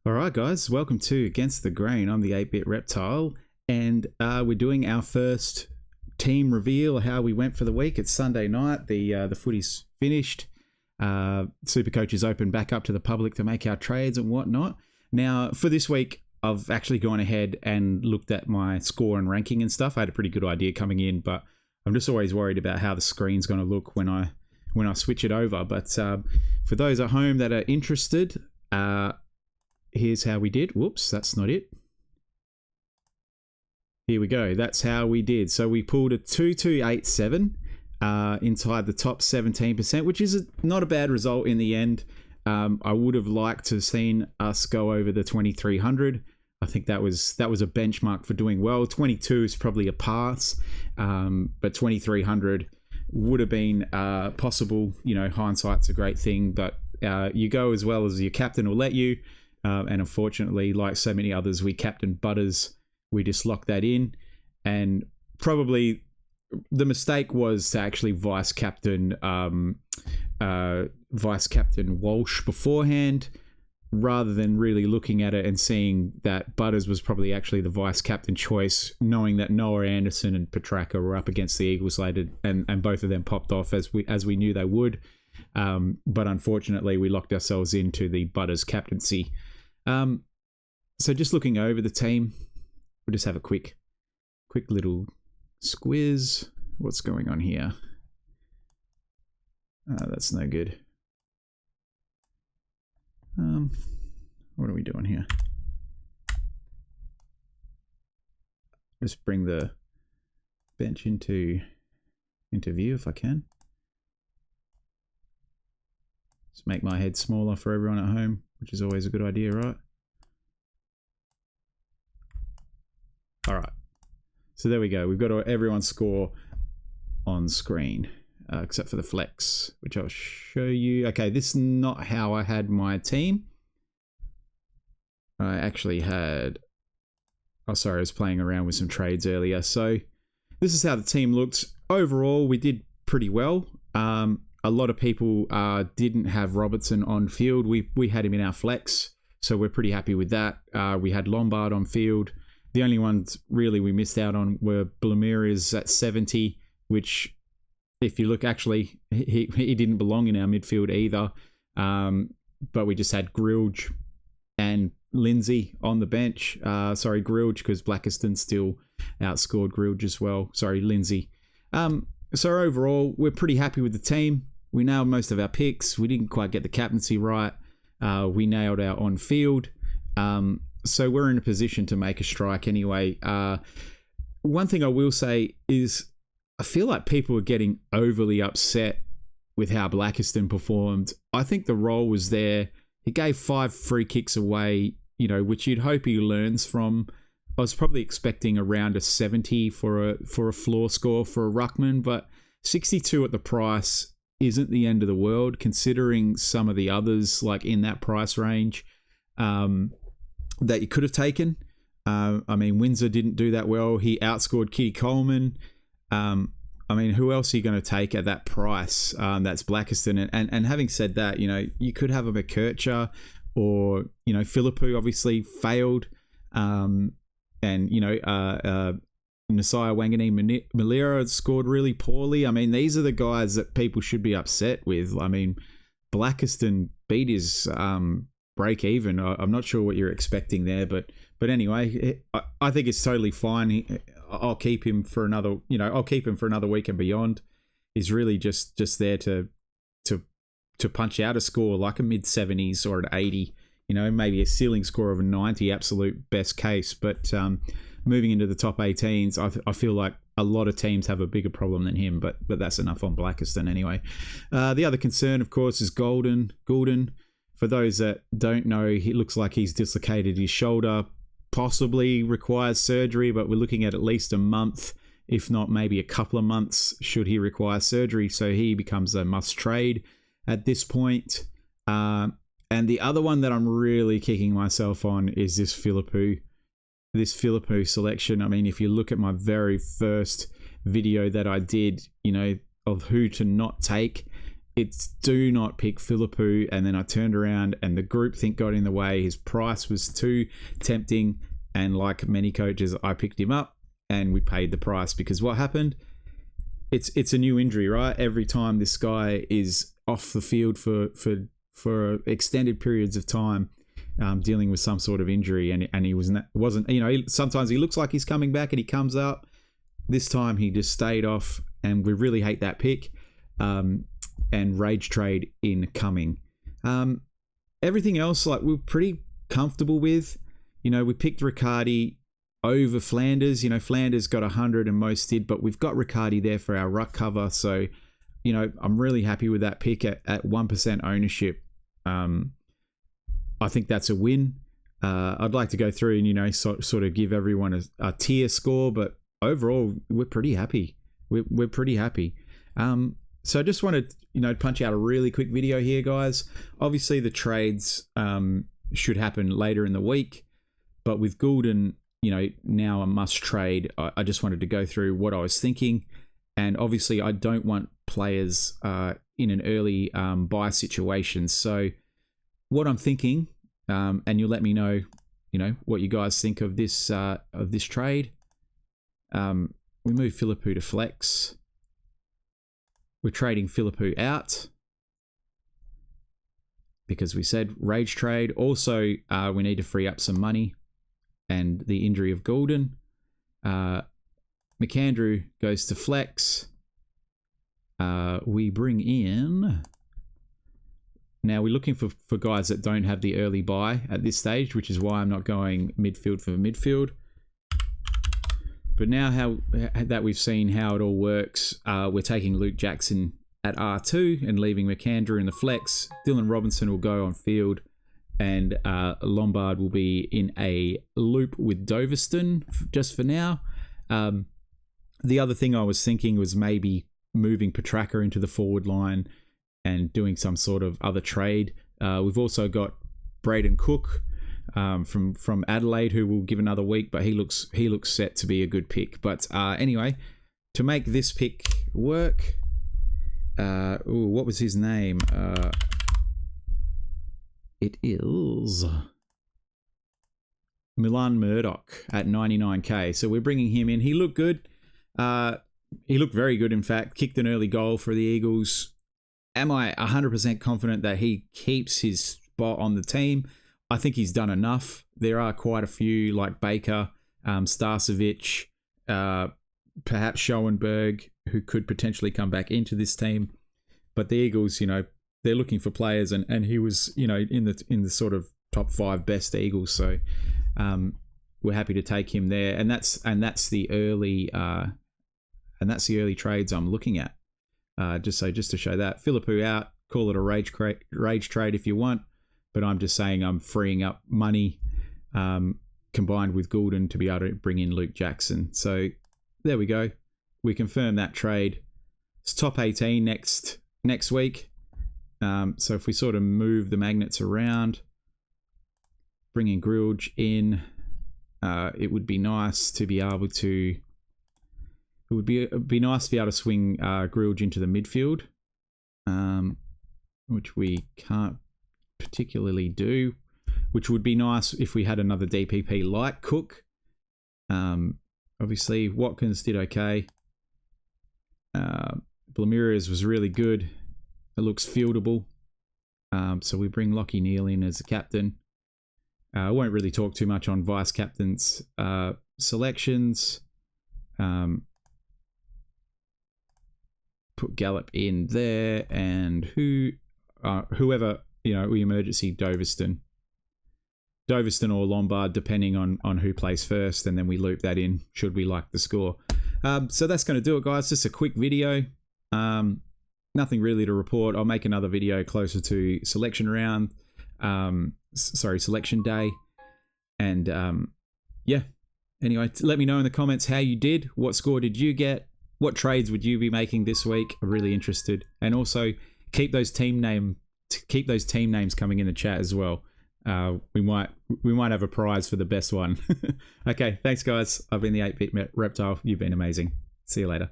All right, guys, welcome to Against the Grain. I'm the 8-Bit Reptile, and we're doing our first team reveal, how we went for the week. It's Sunday night. The footy's finished. Supercoach is open back up to the public to make our trades and whatnot. Now, for this week, I've actually gone ahead and looked at my score and ranking and stuff. I had a pretty good idea coming in, but I'm just always worried about how the screen's going to look when I switch it over. But for those at home that are interested, here's how we did. Whoops, that's not it. Here we go. That's how we did. So we pulled a 2287 inside the top 17%, which is not a bad result in the end. I would have liked to have seen us go over the 2300. I think that was a benchmark for doing well. 22 is probably a pass, but 2300 would have been possible. You know, hindsight's a great thing, but you go as well as your captain will let you. And unfortunately, like so many others, we captained Butters. We just locked that in. And probably the mistake was to actually vice captain Walsh beforehand, rather than really looking at it and seeing that Butters was probably actually the vice captain choice, knowing that Noah Anderson and Petraka were up against the Eagles later, and both of them popped off as we knew they would. But unfortunately, we locked ourselves into the Butters captaincy. So just looking over the team, we'll just have a quick little squiz. What's going on here? That's no good. What are we doing here? Just bring the bench into view if I can. Just make my head smaller for everyone at home, which is always a good idea, right? All right. So there we go. We've got everyone's score on screen, except for the flex, which I'll show you. Okay, this is not how I had my team. I actually had... Oh, sorry, I was playing around with some trades earlier. So this is how the team looked. Overall, we did pretty well. A lot of people didn't have Robertson on field. We had him in our flex, so we're pretty happy with that. We had Lombard on field. The only ones really we missed out on were Blamira's at 70, which, if you look, actually, he didn't belong in our midfield either. But we just had Grilge and Lindsay on the bench. Sorry, Grilge, because Blackiston still outscored Grilge as well. Sorry, Lindsay. So overall, we're pretty happy with the team. We nailed most of our picks. We didn't quite get the captaincy right. We nailed our on-field. So we're in a position to make a strike anyway. One thing I will say is I feel like people are getting overly upset with how Blackiston performed. I think the role was there. He gave 5 free kicks away, you know, which you'd hope he learns from. I was probably expecting around a 70 for a floor score for a ruckman, but 62 at the price isn't the end of the world, considering some of the others like in that price range that you could have taken. I mean, Windsor didn't do that well. He outscored Kitty Coleman. I mean, who else are you going to take at that price? That's Blackiston. And having said that, you know, you could have a McKercher or, you know, Philippou obviously failed. And, you know, Nasiah Wangani Malira scored really poorly. I mean, these are the guys that people should be upset with. I mean, Blackiston beat his break even. I'm not sure what you're expecting there, but anyway, I think it's totally fine. I'll keep him for another, you know, I'll keep him for another week and beyond. He's really just there to punch out a score like a mid-70s or an 80. You know, maybe a ceiling score of a 90, absolute best case. But moving into the top 18s, I feel like a lot of teams have a bigger problem than him, but that's enough on Blackiston anyway. The other concern, of course, is Goulden. For those that don't know, he looks like he's dislocated his shoulder, possibly requires surgery, but we're looking at least a month, if not maybe a couple of months, should he require surgery. So he becomes a must trade at this point. And the other one that I'm really kicking myself on is this Philippou selection. I mean, if you look at my very first video that I did, you know, of who to not take, it's do not pick Philippou. And then I turned around and the groupthink got in the way. His price was too tempting. And like many coaches, I picked him up and we paid the price, because what happened? It's a new injury, right? Every time this guy is off the field for extended periods of time, dealing with some sort of injury, and he wasn't, you know, sometimes he looks like he's coming back and he comes up. This time he just stayed off, and we really hate that pick. And rage trade incoming. Everything else, like, we're pretty comfortable with. You know, we picked Riccardi over Flanders. You know, Flanders got 100 and most did, but we've got Riccardi there for our ruck cover. So, you know, I'm really happy with that pick at 1% ownership. I think that's a win. I'd like to go through and, you know, sort of give everyone a tier score, but overall, we're pretty happy. We're pretty happy. So I just wanted, you know, punch out a really quick video here, guys. Obviously, the trades should happen later in the week, but with Goulden, you know, now a must trade. I just wanted to go through what I was thinking, and obviously, I don't want players in an early buy situation. So, what I'm thinking, and you'll let me know, you know, what you guys think of this trade. We move Philippou to flex. We're trading Philippou out because we said rage trade. Also, we need to free up some money, and the injury of Goulden. McAndrew goes to flex. We bring in... Now, we're looking for guys that don't have the early buy at this stage, which is why I'm not going midfield for midfield. But now that we've seen how it all works, we're taking Luke Jackson at R2 and leaving McAndrew in the flex. Dylan Robinson will go on field, and Lombard will be in a loop with Doveston just for now. The other thing I was thinking was maybe moving Petraka into the forward line and doing some sort of other trade. We've also got Braden Cook from Adelaide, who will give another week, but he looks set to be a good pick. But anyway, to make this pick work, what was his name? It is Milan Murdoch at 99k. So we're bringing him in. He looked good. He looked very good, in fact. Kicked an early goal for the Eagles. Am I 100% confident that he keeps his spot on the team? I think he's done enough. There are quite a few, like Baker, Starcevic, perhaps Schoenberg, who could potentially come back into this team. But the Eagles, you know, they're looking for players, and he was, you know, in the sort of top 5 best Eagles. So we're happy to take him there, and that's the early trades I'm looking at. Just to show that. Philippou out, call it a rage trade if you want, but I'm just saying I'm freeing up money combined with Goulden to be able to bring in Luke Jackson. So there we go. We confirm that trade. It's top 18 next week. So if we sort of move the magnets around, bring in Grilge in, it would be nice to be able to... It would be nice to be able to swing Grilge into the midfield, which we can't particularly do, which would be nice if we had another DPP like Cook. Obviously, Watkins did okay. Blamirias was really good. It looks fieldable. So we bring Lockie Neal in as the captain. I won't really talk too much on vice captains' selections. Put Gallup in there, and whoever, you know, we emergency Doveston or Lombard, depending on who plays first, and then we loop that in should we like the score. So that's going to do it, guys. Just a quick video. Nothing really to report. I'll make another video closer to selection round. Selection day. And yeah. Anyway, let me know in the comments how you did. What score did you get? What trades would you be making this week? I'm really interested. And also keep those team names coming in the chat as well. We might have a prize for the best one. Okay, thanks guys. I've been the 8-Bit Reptile. You've been amazing. See you later.